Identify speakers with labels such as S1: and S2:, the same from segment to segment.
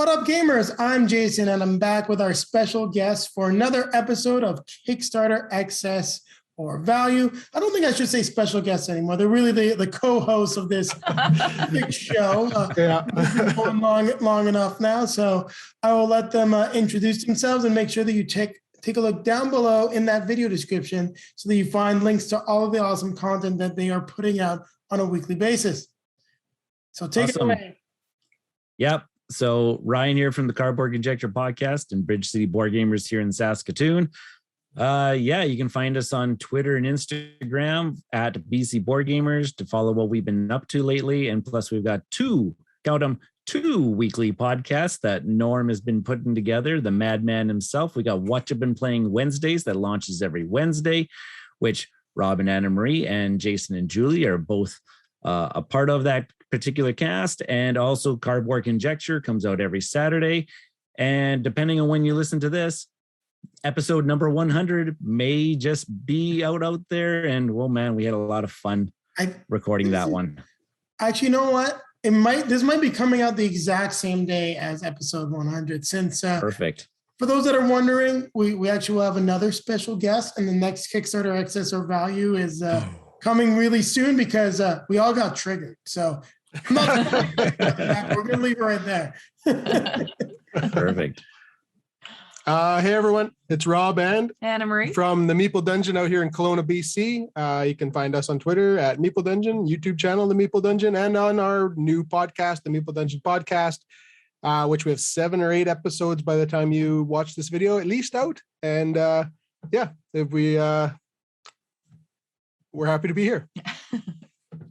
S1: What up, gamers? I'm Jason, and I'm back with our special guest for another episode of Kickstarter Excess or Value. I don't think I should say special guests anymore. They're really the co-hosts of this big show. It's been going long enough now, so I will let them introduce themselves and make sure that you take a look down below in that video description so that you find links to all of the awesome content that they are putting out on a weekly basis. So take it away.
S2: Yep. So Ryan here from the Card Board Conjecture Podcast and Bridge City Board Gamers here in Saskatoon. You can find us on Twitter and Instagram at BC Board Gamers to follow what we've been up to lately. And plus we've got two weekly podcasts that Norm has been putting together, the madman himself. We got What You've Been Playing Wednesdays that launches every Wednesday, which Rob and Anna Marie and Jason and Julie are both a part of that particular cast. And also Card Board Conjecture comes out every Saturday. And depending on when you listen to this, episode number 100 may just be out there. And well, man, we had a lot of fun recording that one. Actually,
S1: you know what? This might be coming out the exact same day as episode 100 since
S2: perfect.
S1: For those that are wondering, we actually will have another special guest, and the next Kickstarter Excess or Value is coming really soon because we all got triggered. So we're gonna leave it right there.
S2: Perfect.
S3: Hey everyone, it's Rob and
S4: Anna Marie
S3: from the Meeple Dungeon out here in Kelowna, BC. You can find us on Twitter at Meeple Dungeon, YouTube channel The Meeple Dungeon, and on our new podcast, the Meeple Dungeon Podcast, which we have 7 or 8 episodes by the time you watch this video, at least out. And we're happy to be here.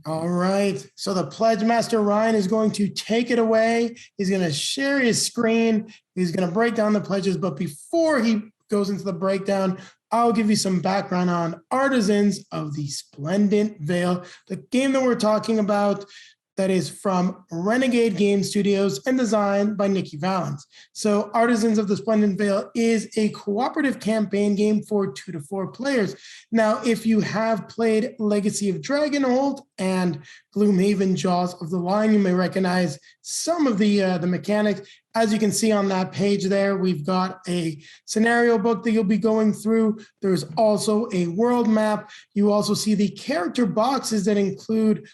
S1: All right. So the Pledge Master Ryan is going to take it away. He's going to share his screen. He's going to break down the pledges. But before he goes into the breakdown, I'll give you some background on Artisans of the Splendant Vale, the game that we're talking about that is from Renegade Game Studios and designed by Nikki Valens. So Artisans of the Splendant Vale is a cooperative campaign game for 2 to 4 players. Now, if you have played Legacy of Dragonhold and Gloomhaven Jaws of the Lion, you may recognize some of the mechanics. As you can see on that page there, we've got a scenario book that you'll be going through. There's also a world map. You also see the character boxes that include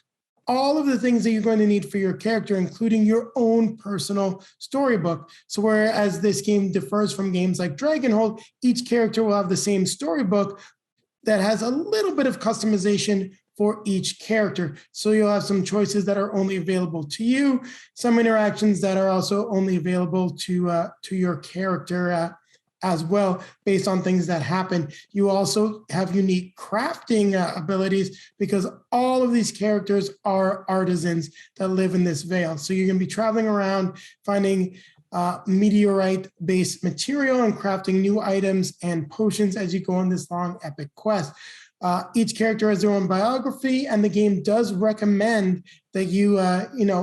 S1: all of the things that you're going to need for your character, including your own personal storybook. So whereas this game differs from games like Dragonhold, each character will have the same storybook that has a little bit of customization for each character. So you'll have some choices that are only available to you, some interactions that are also only available to your character as well, based on things that happen. You also have unique crafting abilities because all of these characters are artisans that live in this vale. So you're going to be traveling around finding meteorite-based material and crafting new items and potions as you go on this long epic quest. Each character has their own biography, and the game does recommend that you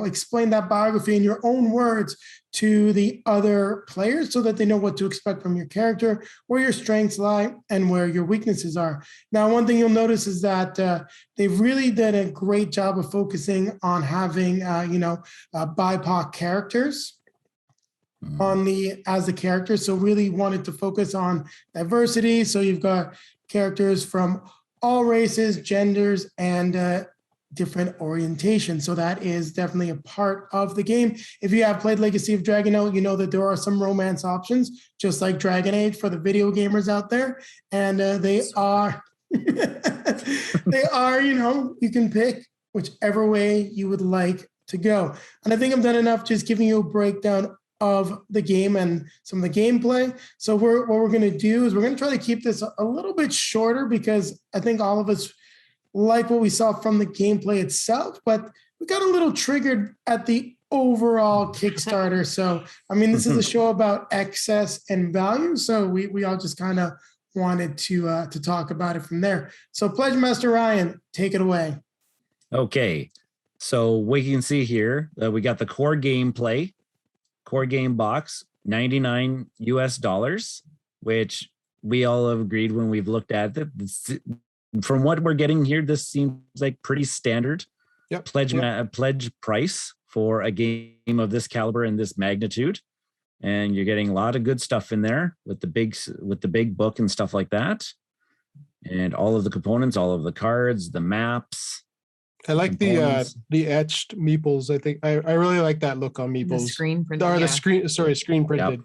S1: explain that biography in your own words to the other players so that they know what to expect from your character, where your strengths lie, and where your weaknesses are. Now, one thing you'll notice is that they've really done a great job of focusing on having, BIPOC characters as the characters. So really wanted to focus on diversity. So you've got characters from all races, genders, and different orientations. So that is definitely a part of the game. If you have played Legacy of Dragonhold, you know that there are some romance options, just like Dragon Age for the video gamers out there. And they are, you can pick whichever way you would like to go. And I think I've done enough just giving you a breakdown of the game and some of the gameplay. So what we're going to do is we're going to try to keep this a little bit shorter because I think all of us like what we saw from the gameplay itself, but we got a little triggered at the overall Kickstarter. So, this is a show about excess and value. So we all just kind of wanted to talk about it from there. So Pledge Master Ryan, take it away.
S2: Okay. So what you can see here, we got the core game box, $99, which we all have agreed when we've looked at it. From what we're getting here, this seems like pretty standard pledge price for a game of this caliber and this magnitude. and you're getting a lot of good stuff in there with the big book and stuff like that, and all of the components, all of the cards, the maps.
S3: I like the etched meeples. I think I really like that look on meeples.
S4: The screen printed.
S3: Or
S4: yeah.
S3: screen printed.
S2: Yep.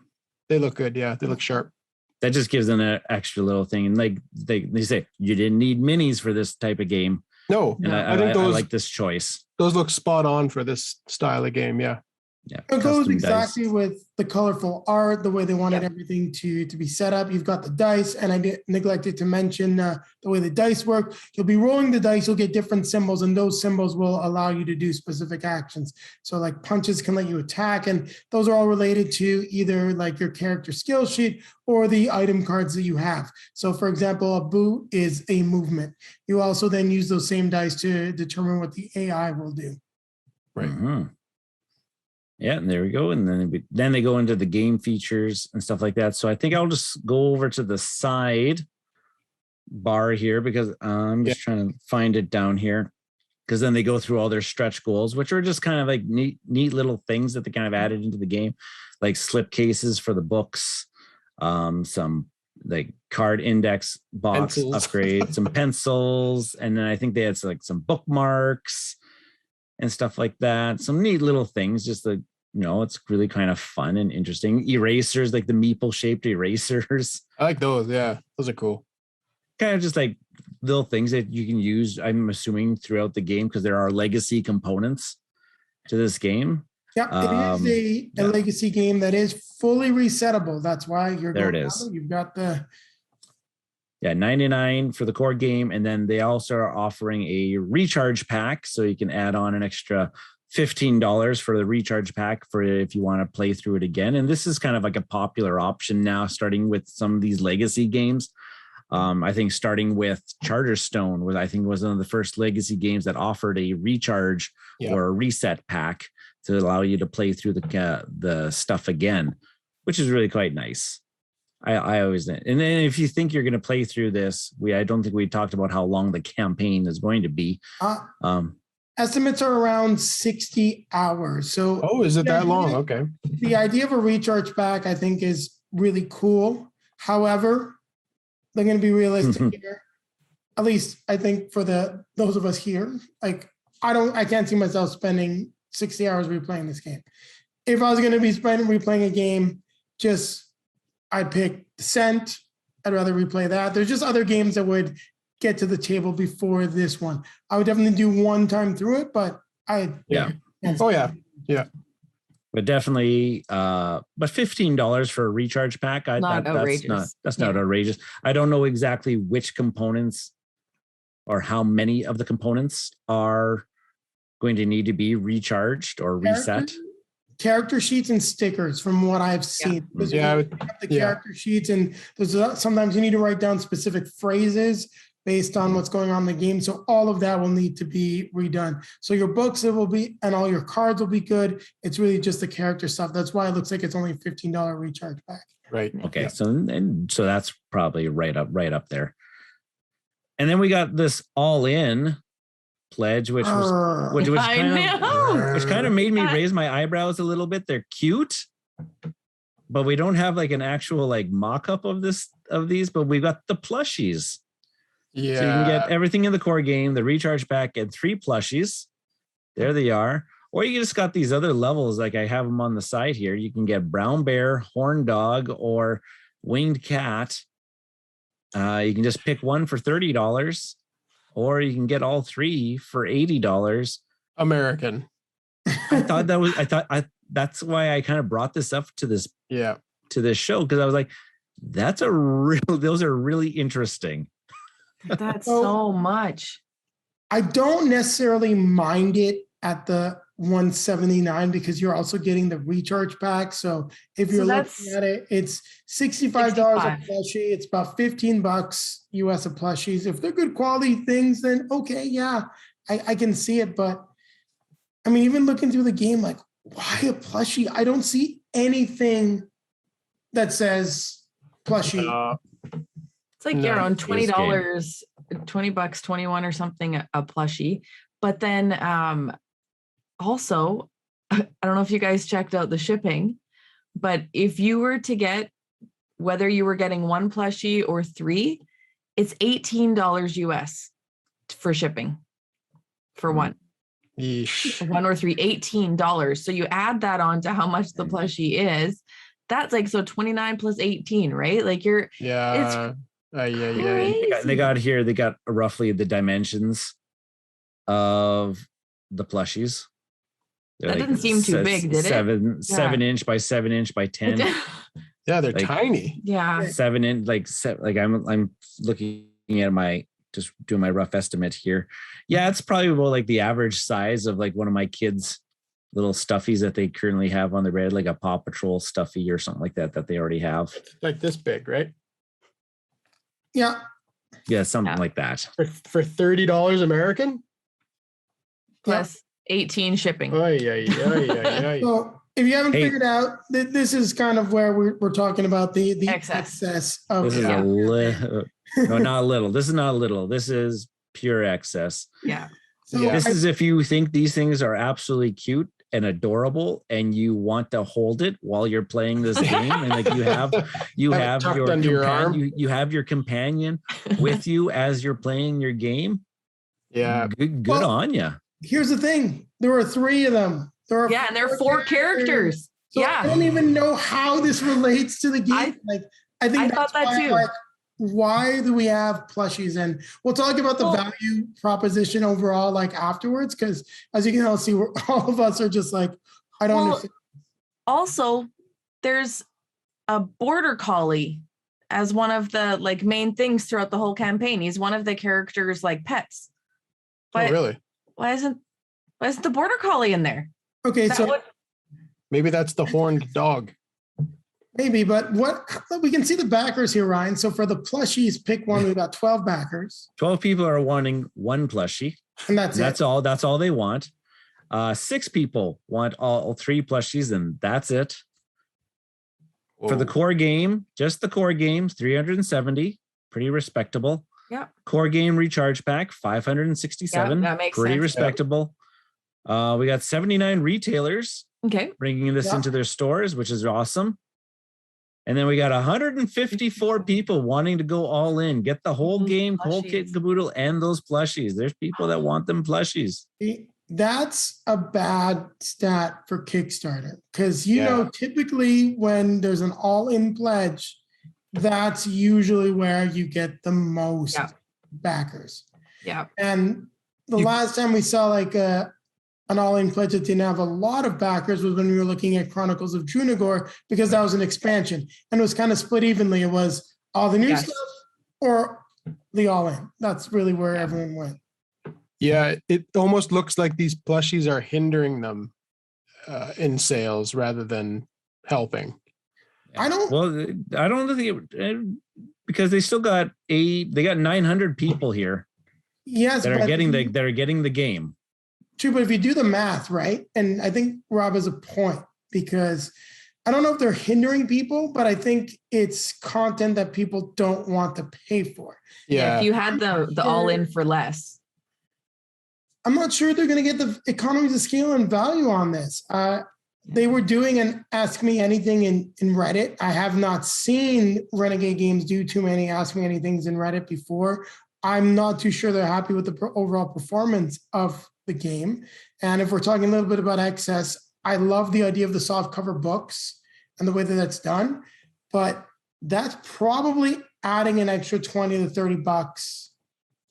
S3: They look good. Yeah, they look sharp.
S2: That just gives them an extra little thing. And like they say, you didn't need minis for this type of game.
S3: No,
S2: And
S3: I think
S2: I like this choice.
S3: those look spot on for this style of game. Yeah.
S2: Yeah,
S1: It goes
S2: custom
S1: exactly
S2: dice.
S1: with the colorful art, the way they wanted everything to be set up. You've got the dice, and I neglected to mention the way the dice work. You'll be rolling the dice, you'll get different symbols, and those symbols will allow you to do specific actions. So like punches can let you attack, and those are all related to either like your character skill sheet or the item cards that you have. So for example, a boot is a movement. You also then use those same dice to determine what the AI will do.
S3: Right.
S2: Mhm. Yeah, and there we go. And then they go into the game features and stuff like that. So I think I'll just go over to the side bar here because I'm just trying to find it down here. Because then they go through all their stretch goals, which are just kind of like neat little things that they kind of added into the game, like slip cases for the books, some like card index box
S3: Pencils.
S2: upgrade, some pencils, and then I think they had like some bookmarks and stuff like that. Some neat little things, just like, it's really kind of fun and interesting. Erasers, like the meeple shaped erasers.
S3: I like those. Yeah, those are cool.
S2: Kind of just like little things that you can use, I'm assuming, throughout the game because there are legacy components to this game.
S1: Yeah, it is a legacy game that is fully resettable. That's why you're
S2: There
S1: going
S2: it is.
S1: You've got the
S2: 99 for the core game, and then they also are offering a recharge pack, so you can add on an extra $15 for the recharge pack for if you want to play through it again. And this is kind of like a popular option now, starting with some of these legacy games. I think starting with Charterstone was one of the first legacy games that offered a recharge or a reset pack to allow you to play through the stuff again, which is really quite nice. I always, and then if you think you're going to play through this, I don't think we talked about how long the campaign is going to be.
S1: Estimates are around 60 hours. So,
S3: is it that long? Okay.
S1: The idea of a recharge pack, I think, is really cool. However, they're going to be realistic here. At least I think for those of us here, like I can't see myself spending 60 hours replaying this game. If I was going to be replaying a game, I'd pick Descent. I'd rather replay that. There's just other games that would get to the table before this one. I would definitely do one time through it, but
S3: Oh yeah.
S2: But definitely, but $15 for a recharge pack.
S4: Not outrageous.
S2: That's not outrageous. I don't know exactly which components or how many of the components are going to need to be recharged or reset.
S1: Character sheets and stickers from what I've seen. Character sheets, and there's sometimes you need to write down specific phrases based on what's going on in the game. So all of that will need to be redone. So your books, it will be, and all your cards will be good. It's really just the character stuff. That's why it looks like it's only a $15 recharge pack.
S3: Right.
S2: Okay. Yeah. So that's probably right up there. And then we got this all-in pledge, which kind of made me raise my eyebrows a little bit. They're cute, but we don't have like an actual like mock-up of these, but we've got the plushies.
S3: Yeah.
S2: So you can get everything in the core game, the recharge pack, and 3 plushies. There they are. Or you just got these other levels, like I have them on the side here. You can get brown bear, horn dog, or winged cat. You can just pick one for $30. Or you can get all 3 for $80.
S3: American.
S2: That's why I kind of brought this up to this show, because I was like, those are really interesting.
S4: That's so much.
S1: I don't necessarily mind it at the $179 because you're also getting the recharge pack. So if you're looking at it, it's $65 a plushie. It's about $15 US a plushies. If they're good quality things, then okay, yeah, I can see it. But I mean, even looking through the game, like, why a plushie? I don't see anything that says plushie.
S4: It's like you're on $20, $20, 21 or something a plushie. But then also, I don't know if you guys checked out the shipping, but if you were to get, whether you were getting one plushie or three, it's $18 US for shipping for one.
S3: Yeesh.
S4: One or three, $18. So you add that on to how much the plushie is. That's like, so 29 plus 18, right? Like
S3: Yeah.
S2: They got roughly the dimensions of the plushies. They're
S4: that didn't seem too big, did it?
S2: 7 inch by 7 inch by 10.
S3: Yeah, they're tiny.
S4: Yeah.
S2: 7 inch, like I'm looking at just doing my rough estimate here. Yeah, it's probably about like the average size of like one of my kids' little stuffies that they currently have on the bed, like a Paw Patrol stuffy or something like that they already have.
S3: Like this big, right?
S1: Yeah.
S2: Yeah, something like that.
S3: For $30 American?
S4: Plus 18 shipping.
S3: Oh, yeah.
S1: So if you haven't figured out, this is kind of where we're talking about the excess of.
S2: This is a little. No, not a little. This is not a little. This is pure excess.
S4: Yeah.
S1: So
S2: this is if you think these things are absolutely cute and adorable and you want to hold it while you're playing this game, and like you have your companion with you as you're playing your game.
S3: Yeah.
S2: Good on you.
S1: Here's the thing. There are 3 of them.
S4: And there are 4 characters.
S1: So I don't even know how this relates to the game. I think
S4: thought that too.
S1: Why do we have plushies? And we'll talk about the value proposition overall, like afterwards, because as you can all see, all of us are just like, I don't understand.
S4: Also, there's a border collie as one of the like main things throughout the whole campaign. He's one of the characters' like pets. But
S3: really?
S4: Why isn't the border collie in there?
S1: Okay,
S3: maybe that's the horned dog.
S1: Maybe, but we can see the backers here, Ryan. So for the plushies, pick one. We've got 12 backers.
S2: 12 people are wanting one plushie.
S1: And that's
S2: all. That's all they want. 6 people want all 3 plushies, and that's it. Whoa. For the core game, just the core games, 370, pretty respectable.
S4: Yeah.
S2: Core game recharge pack, 567.
S4: That makes
S2: pretty
S4: sense.
S2: Respectable. We got 79 retailers.
S4: Okay.
S2: Bringing this into their stores, which is awesome. And then we got 154 people wanting to go all in, get the whole game, whole kit and caboodle, and those plushies. There's people that want them plushies.
S1: That's a bad stat for Kickstarter because, typically when there's an all-in pledge, that's usually where you get the most backers.
S4: Yeah.
S1: And the last time we saw like an all-in pledge that didn't have a lot of backers was when we were looking at Chronicles of Trunagor, because that was an expansion and it was kind of split evenly. It was all the new stuff or the all-in. That's really where everyone went.
S3: Yeah, it almost looks like these plushies are hindering them in sales rather than helping.
S1: I don't think
S2: because they still got they got 900 people here.
S1: Yes,
S2: that are getting the game.
S1: True, but if you do the math, right? And I think Rob has a point because I don't know if they're hindering people, but I think it's content that people don't want to pay for.
S4: Yeah, if you had the all-in for less.
S1: I'm not sure they're going to get the economies of scale and value on this. They were doing an Ask Me Anything in Reddit. I have not seen Renegade Games do too many Ask Me Anythings in Reddit before. I'm not too sure they're happy with the overall performance of the game. And if we're talking a little bit about excess, I love the idea of the soft cover books and the way that that's done, but that's probably adding an extra 20 to 30 bucks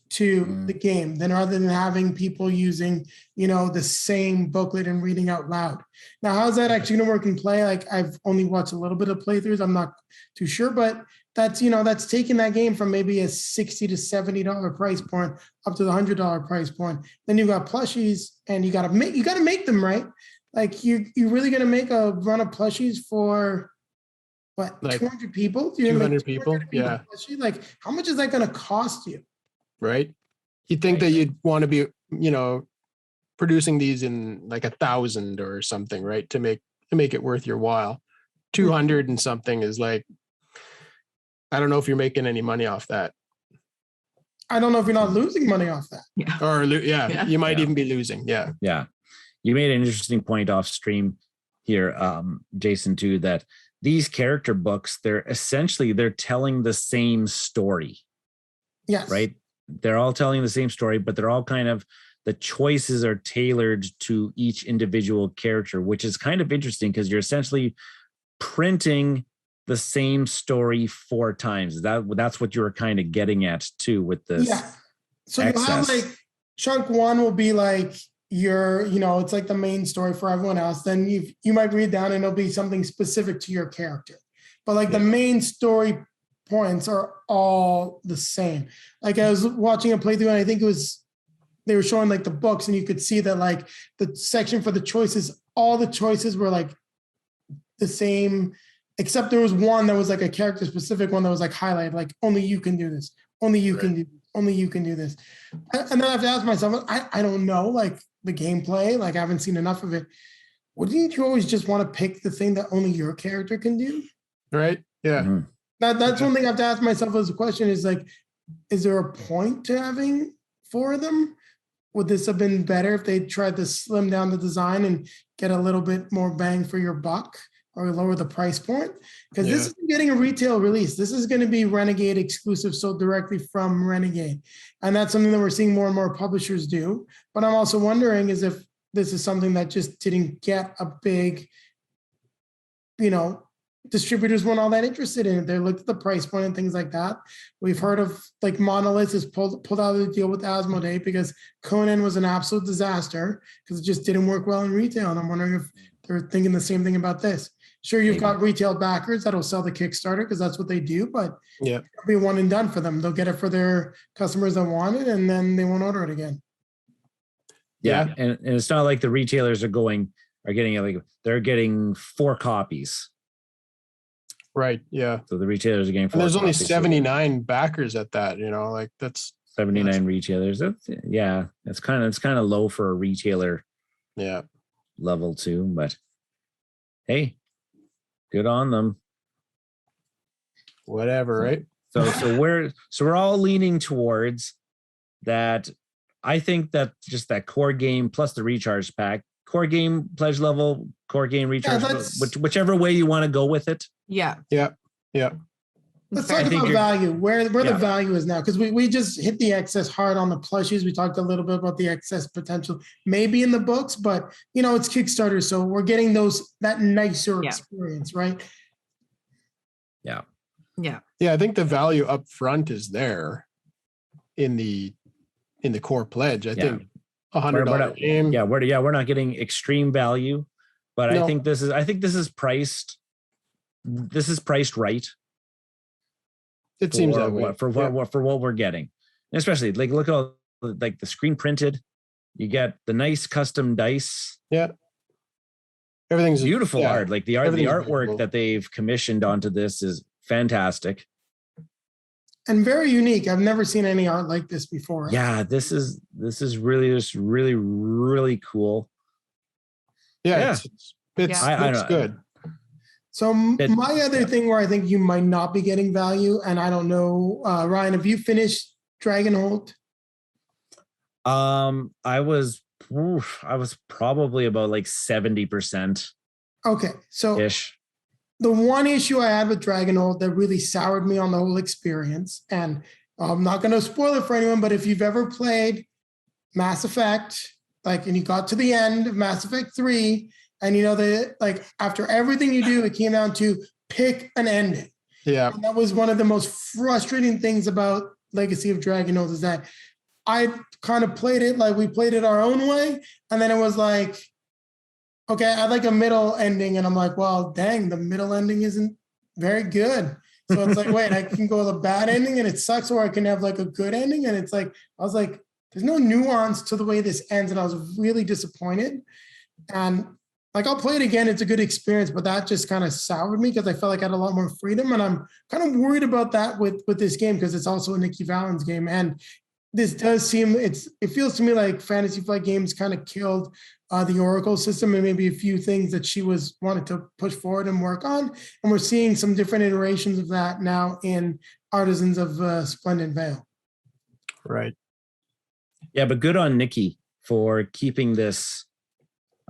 S1: to the game than rather than having people using, the same booklet and reading out loud. Now, how's that actually going to work in play? Like I've only watched a little bit of playthroughs. I'm not too sure, but that's, that's taking that game from maybe a $60 to $70 price point up to the $100 price point. Then you've got plushies and you got to make them right. Like you're really going to make a run of plushies for what? Like 200 people?
S3: 200 people. Yeah.
S1: Plushie? Like how much is that going to cost you?
S3: Right. You'd think that you'd want to be, producing these in like 1,000 or something, right? To make it worth your while. 200 and something is like, I don't know if you're making any money off that.
S1: I don't know if you're not losing money off that.
S3: Yeah. Or you might even be losing. Yeah.
S2: Yeah. You made an interesting point off stream. here, Jason, too, that these character books, they're telling the same story.
S1: Yes.
S2: Right. They're all telling the same story, but they're all kind of, the choices are tailored to each individual character, which is kind of interesting because you're essentially printing the same story 4 times. That's what you were kind of getting at too with this.
S1: Yeah. So
S2: Excess.
S1: you have like chunk 1 will be like it's like the main story for everyone else. Then you might read down and it'll be something specific to your character. But like the main story points are all the same. Like I was watching a playthrough and I think they were showing like the books and you could see that like the section for the choices, all the choices were like the same, except there was one that was like a character specific one that was like highlighted, like only you can do this. Only you can do this. Only you can do this. And then I have to ask myself, I don't know, like the gameplay, like I haven't seen enough of it. Wouldn't you always just want to pick the thing that only your character can do?
S3: Right. Yeah.
S2: Mm-hmm.
S1: That's one thing I have to ask myself as a question is like, is there a point to having 4 of them? Would this have been better if they tried to slim down the design and get a little bit more bang for your buck or lower the price point? Because this isn't getting a retail release. This is going to be Renegade exclusive, sold directly from Renegade. And that's something that we're seeing more and more publishers do. But I'm also wondering is if this is something that just didn't get a big, distributors weren't all that interested in it. They looked at the price point and things like that. We've heard of like Monolith has pulled out of the deal with Asmodee because Conan was an absolute disaster because it just didn't work well in retail. And I'm wondering if they're thinking the same thing about this. Sure, you've got retail backers that'll sell the Kickstarter because that's what they do, but it'll be one and done for them. They'll get it for their customers that want it and then they won't order it again.
S2: Yeah. And it's not like the retailers are getting it, like they're getting 4 copies.
S3: Right. Yeah.
S2: So the retailers are getting 4
S3: and there's only
S2: copies.
S3: 79 backers at that, like that's
S2: 79 retailers. It's kind of low for a retailer level too, but hey, good on them.
S3: Whatever, right?
S2: So we're all leaning towards that. I think that just that core game plus the recharge pack, core game pledge level, core game recharge, whichever way you want to go with it.
S4: Yeah.
S1: Let's talk about value, where the value is now, because we just hit the excess hard on the plushies. We talked a little bit about the excess potential, maybe in the books, but it's Kickstarter, so we're getting that nicer experience, right?
S2: Yeah.
S3: I think the value up front is there in the core pledge. I think $100 game.
S2: We're not getting extreme value, but I think this is priced. This is priced right.
S3: It seems that way
S2: for what we're getting, and especially like look at like the screen printed. You get the nice custom dice.
S3: Yeah, everything's
S2: beautiful art. Like the artwork
S3: beautiful
S2: that they've commissioned onto this is fantastic
S1: and very unique. I've never seen any art like this before.
S2: Yeah, this is really just really really cool.
S3: Yeah, it's good.
S1: So my other thing where I think you might not be getting value, and I don't know, Ryan, have you finished Dragonhold?
S2: I was probably about like 70%.
S1: Okay, so
S2: ish.
S1: The one issue I had with Dragonhold that really soured me on the whole experience, and I'm not going to spoil it for anyone, but if you've ever played Mass Effect, and you got to the end of Mass Effect 3, and that after everything you do, it came down to pick an ending.
S3: Yeah.
S1: And that was one of the most frustrating things about Legacy of Dragonhold is that I kind of played it like we played it our own way. And then it was like, okay, I'd like a middle ending. And I'm like, well, dang, the middle ending isn't very good. So it's like, wait, I can go with a bad ending and it sucks, or I can have like a good ending. And it's like, I was like, there's no nuance to the way this ends. And I was really disappointed. And I'll play it again. It's a good experience, but that just kind of soured me because I felt like I had a lot more freedom. And I'm kind of worried about that with this game because it's also a Nikki Valens game. And this does seem, it feels to me like Fantasy Flight Games kind of killed the Oracle system and maybe a few things that she wanted to push forward and work on. And we're seeing some different iterations of that now in Artisans of Splendant Vale.
S3: Right.
S2: Yeah, but good on Nikki for keeping this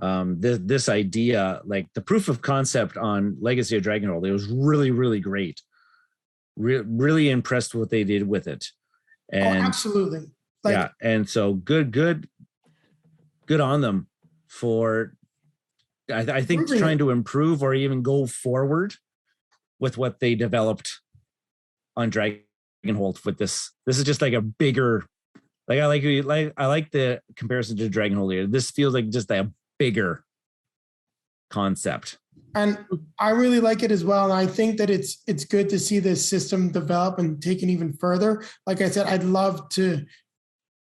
S2: this idea, like the proof of concept on Legacy of Dragonhold, it was really, really great. Really impressed with what they did with it. And
S1: absolutely.
S2: yeah, and so good on them for I think trying to improve or even go forward with what they developed on Dragonhold with this. This is just like a bigger, like I like the comparison to Dragonhold here. This feels like just a bigger concept. And
S1: I really like it as well. And I think that it's good to see this system develop and taken even further. Like I said, I'd love to.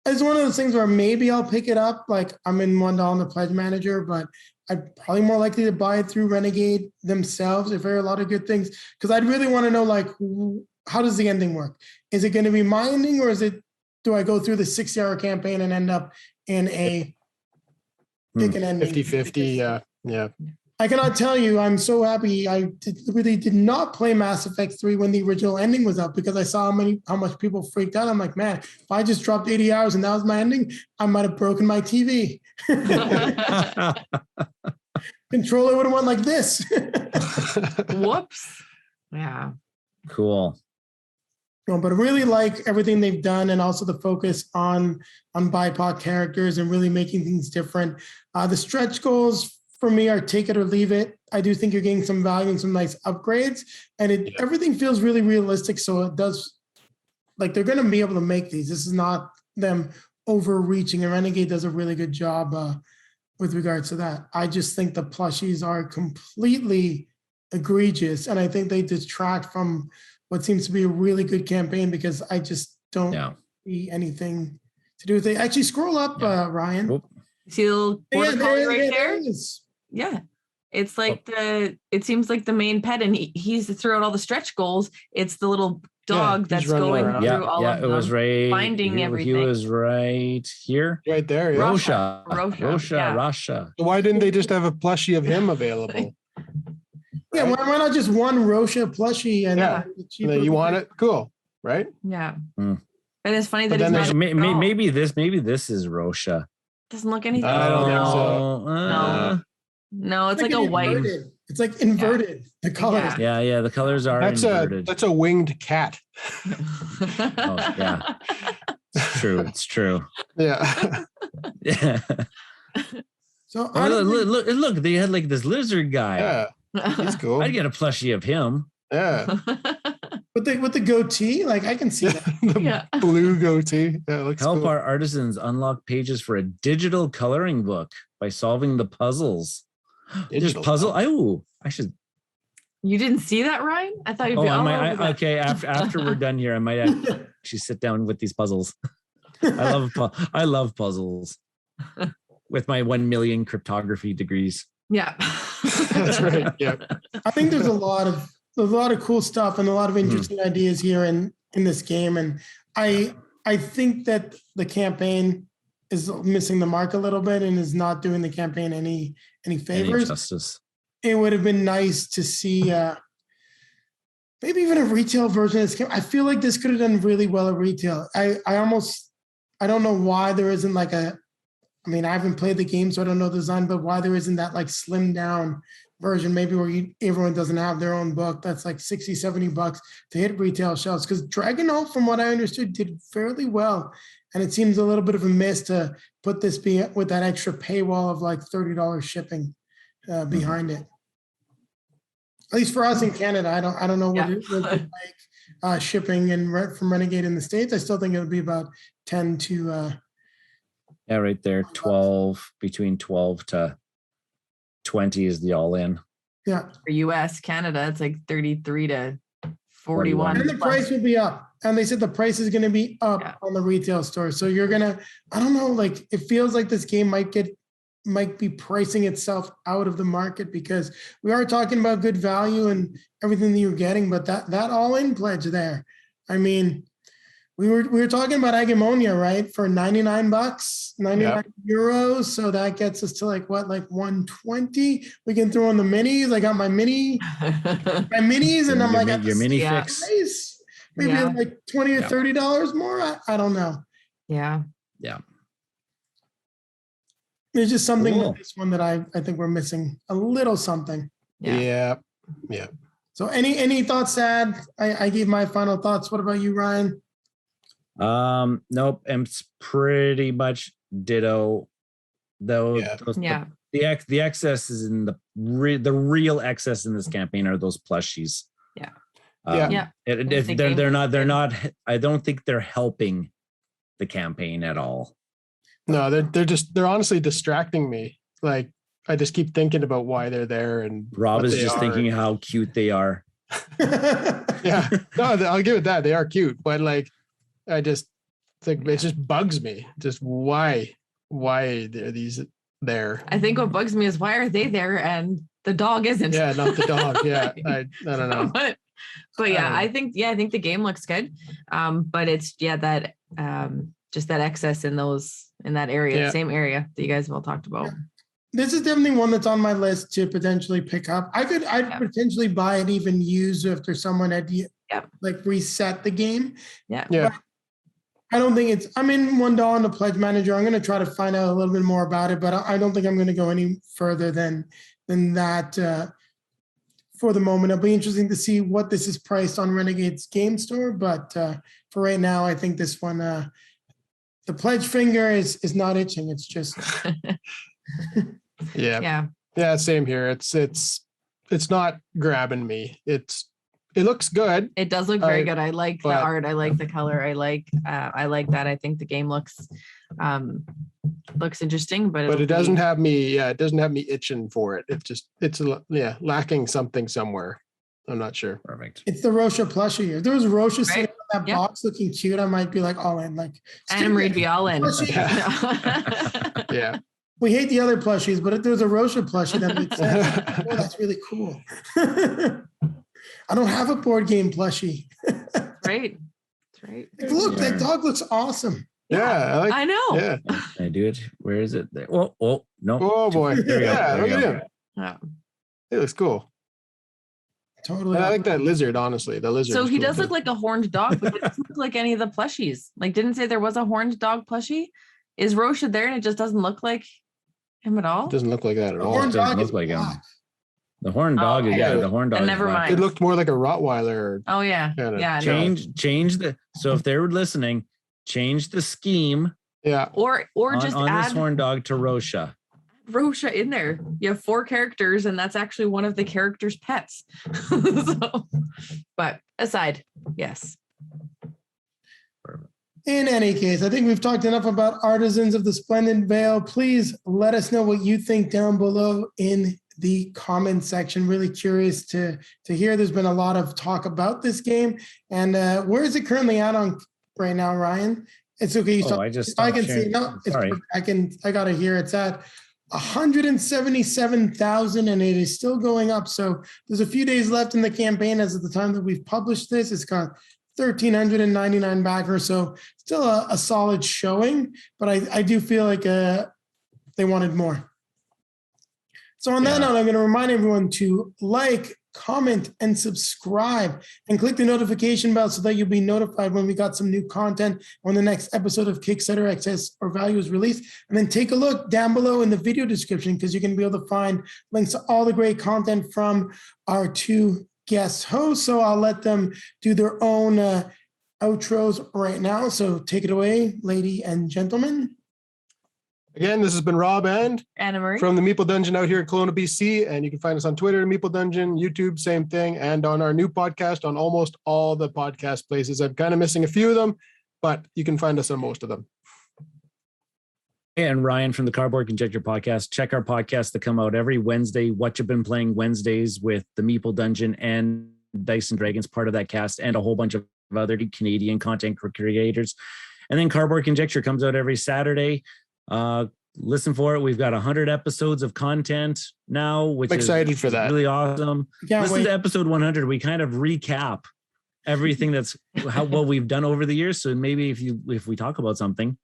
S1: It's one of those things where maybe I'll pick it up. Like I'm in $1 on the Pledge Manager, but I'd probably more likely to buy it through Renegade themselves if there are a lot of good things. Because I'd really want to know, like, how does the ending work? Is it going to be my ending, or do I go through the 6-hour campaign and end up in a pick an ending?
S3: 50-50, yeah.
S1: I cannot tell you, I'm so happy. I really did not play Mass Effect 3 when the original ending was up, because I saw how much people freaked out. I'm like, man, if I just dropped 80 hours and that was my ending, I might have broken my TV. Controller would have went like this.
S4: Whoops. Yeah.
S2: Cool.
S1: No, but I really like everything they've done, and also the focus on BIPOC characters and really making things different. The stretch goals for me are take it or leave it. I do think you're getting some value and some nice upgrades, and everything feels really realistic. So it does, like, they're going to be able to make these. This is not them overreaching, and Renegade does a really good job with regards to that. I just think the plushies are completely egregious, and I think they detract from what seems to be a really good campaign, because I just don't see anything to do with it. Actually, scroll up, Ryan.
S2: Whoop.
S4: See the little border collie right there?
S1: Is.
S4: Yeah. It's like it seems like the main pet, and he's throughout all the stretch goals. It's the little dog that's going through all of them.
S2: It was right.
S4: Finding everything.
S2: He was right here.
S3: Right there. Yeah.
S2: Rosha.
S3: Why didn't they just have a plushie of him available?
S1: Yeah, why not just one Rosha plushie? And
S3: then you want it? Cool. Right?
S4: Yeah. And it's funny that
S2: maybe this is Rosha.
S4: Doesn't look anything.
S3: I don't think so.
S4: No, it's like a white.
S1: It's like inverted. The colors.
S2: Yeah. The colors are inverted.
S3: That's a winged cat.
S2: Oh, yeah. It's true.
S3: Yeah.
S2: Yeah.
S1: So
S2: look, they had like this lizard guy.
S3: Yeah. He's cool.
S2: I'd get a plushie of him.
S3: Yeah.
S1: With the goatee, like I can see that.
S3: The blue goatee. Yeah, it looks
S2: Help
S3: cool.
S2: our artisans unlock pages for a digital coloring book by solving the puzzles. There's puzzle. I should.
S4: You didn't see that, Ryan? I thought you'd be
S2: okay. After we're done here, I might actually sit down with these puzzles. I love puzzles. With my 1 million cryptography degrees.
S4: Yeah.
S3: That's right. Yeah.
S1: I think there's a lot of cool stuff and a lot of interesting ideas here in this game, and I think that the campaign is missing the mark a little bit and is not doing the campaign any favors.
S2: Any justice.
S1: It would have been nice to see maybe even a retail version of this game. I feel like this could have done really well at retail. I don't know why there isn't like I haven't played the game, so I don't know the design, but why there isn't that like slimmed down version, maybe where everyone doesn't have their own book that's like $60-$70 to hit retail shelves. Because Dragonhold, from what I understood, did fairly well. And it seems a little bit of a miss to put this with that extra paywall of like $30 shipping behind it. At least for us in Canada, I don't know what it would be like shipping from Renegade in the States. I still think it would be about 10 to
S2: right there, 12, between 12 to 20 is the all-in.
S1: Yeah.
S4: For US, Canada, it's like 33 to 41.
S1: And the price will be up. And they said the price is going to be up on the retail store. So you're going to, I don't know, like it feels like this game might be pricing itself out of the market, because we are talking about good value and everything that you're getting, but that all-in pledge there. I mean, we were talking about Agamonia, right? For $99, 99 euros. So that gets us to like 120. We can throw in the minis. I got my minis, and I'm like,
S2: your mini fix.
S1: Nice. Maybe like $20 or $30 more. I don't know.
S4: Yeah.
S2: Yeah.
S1: There's just something
S2: Cool.
S1: with this one that I think we're missing a little something.
S3: Yeah.
S1: So any thoughts to add? I gave my final thoughts. What about you, Ryan?
S2: Nope. It's pretty much ditto. Though
S3: Yeah.
S2: the excess is in the real excess in this campaign are those plushies.
S4: Yeah.
S2: They're not. I don't think they're helping the campaign at all.
S3: No, they're honestly distracting me. Like I just keep thinking about why they're there and
S2: Rob
S3: what
S2: is
S3: they
S2: just
S3: are.
S2: thinking how cute they are.
S3: Yeah, no, I'll give it that. They are cute, but like, I just think it just bugs me. Just why are these there?
S4: I think what bugs me is why are they there and the dog isn't?
S3: Yeah, not the dog. Yeah, I don't know.
S4: But yeah, I think the game looks good. But it's that just that excess in that area, same area that you guys have all talked about.
S1: This is definitely one that's on my list to potentially pick up. I'd potentially buy it even used after someone had like reset the game.
S3: Yeah.
S1: But I don't think I'm in $1 on the Pledge Manager. I'm going to try to find out a little bit more about it, but I don't think I'm going to go any further than that for the moment. It'll be interesting to see what this is priced on Renegade's Game Store, but for right now, I think this one, the Pledge finger is not itching. It's just
S3: Yeah, same here. It's not grabbing me. It looks good.
S4: It does look very good. I like the art. I like the color. I like that. I think the game looks interesting, but
S3: it doesn't have me. Yeah, it doesn't have me itching for it. It's lacking something somewhere. I'm not sure.
S2: Perfect.
S1: It's the Rosha plushie. If there was Rosha sitting on that box looking cute, I might be like all in. Like
S4: Anna Marie'd be all in.
S3: Yeah.
S1: We hate the other plushies, but if there's a Rosha plushie that makes sense, oh, that's really cool. I don't have a board game plushie.
S4: Right. That's right.
S1: Look, that dog looks awesome.
S3: Yeah,
S4: I know.
S3: Yeah.
S2: Can I do it? Where is it? There. Oh no.
S3: Oh boy.
S2: There we go.
S3: Yeah,
S2: There we
S3: look
S2: go.
S3: at him.
S4: Yeah.
S3: It looks cool.
S1: Totally.
S3: And I like that lizard, honestly. The lizard.
S4: So
S3: is
S4: he
S3: cool
S4: does
S3: too.
S4: look like a horned dog, but it doesn't look like any of the plushies. Like, didn't say there was a horned dog plushie. Is Rosha there and it just doesn't look like him at all?
S3: It doesn't look like that at
S1: The
S3: all.
S1: horned
S2: doesn't
S1: dog
S2: look
S1: is
S2: like him.
S1: black.
S2: The horn dog is
S3: okay.
S2: the horn dog.
S4: Then
S2: is
S4: never
S2: black.
S4: mind.
S3: It looked more like a Rottweiler.
S4: Oh yeah.
S3: Kinda
S4: Yeah. No.
S2: Change the. So if they're listening, change the scheme
S3: Yeah.
S4: Or just
S2: on
S4: add
S2: this horn dog to Rosha.
S4: Rosha in there. You have 4 characters, and that's actually one of the characters' pets. But aside, yes.
S1: In any case, I think we've talked enough about Artisans of the Splendant Vale. Please let us know what you think down below in the comment section. Really curious to hear. There's been a lot of talk about this game. And where is it currently at on right now, Ryan? It's okay.
S2: I just
S1: I
S2: stopped
S1: can see.
S2: sharing.
S1: No, it's
S2: Sorry.
S1: perfect. I got it here. It's at 177,000 and it is still going up. So there's a few days left in the campaign as of the time that we've published this. It's got 1,399 backers. So still a solid showing, but I do feel like they wanted more. So on that note, I'm going to remind everyone to like, comment, and subscribe, and click the notification bell so that you'll be notified when we got some new content when the next episode of Kickstarter Excess or Value is released. And then take a look down below in the video description because you're going to be able to find links to all the great content from our 2 guest hosts. So I'll let them do their own outros right now. So take it away, lady and gentlemen.
S3: Again, this has been Rob and
S4: Anna Marie.
S3: from the Meeple Dungeon out here in Kelowna, BC. And you can find us on Twitter, Meeple Dungeon, YouTube, same thing. And on our new podcast on almost all the podcast places. I'm kind of missing a few of them, but you can find us on most of them.
S2: And Ryan from the Card Board Conjecture Podcast. Check our podcasts that come out every Wednesday. What You've Been Playing Wednesdays with the Meeple Dungeon and Dice and Dragons, part of that cast, and a whole bunch of other Canadian content creators. And then Card Board Conjecture comes out every Saturday. Listen for it. We've got 100 episodes of content now, which
S3: I'm excited for that.
S2: Really awesome.
S1: Can't
S2: Listen
S1: wait.
S2: to episode 100. We kind of recap everything that's what we've done over the years. So maybe if we talk about something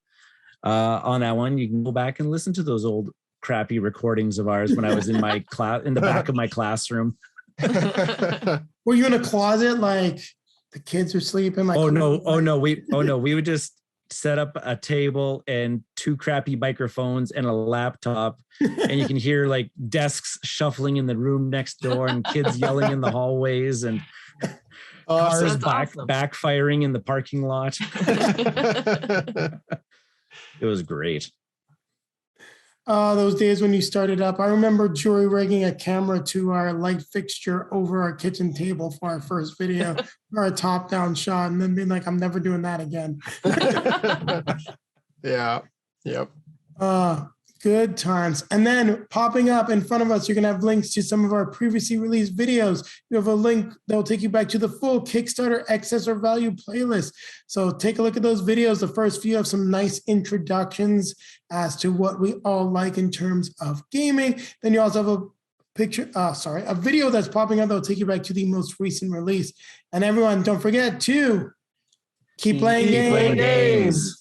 S2: on that one, you can go back and listen to those old crappy recordings of ours when I was in my class, in the back of my classroom.
S1: Were you in a closet like the kids are sleeping? Like
S2: We would just set up a table and 2 crappy microphones and a laptop, and you can hear like desks shuffling in the room next door and kids yelling in the hallways and cars backfiring in the parking lot. It was great.
S1: Those days when you started up, I remember jury rigging a camera to our light fixture over our kitchen table for our first video, or a top-down shot, and then being like, I'm never doing that again.
S3: Yeah. Yep.
S1: Good times. And then popping up in front of us, you're going to have links to some of our previously released videos. You have a link that will take you back to the full Kickstarter Excess or Value playlist. So take a look at those videos. The first few have some nice introductions as to what we all like in terms of gaming. Then you also have a video that's popping up that will take you back to the most recent release. And everyone, don't forget to keep playing games.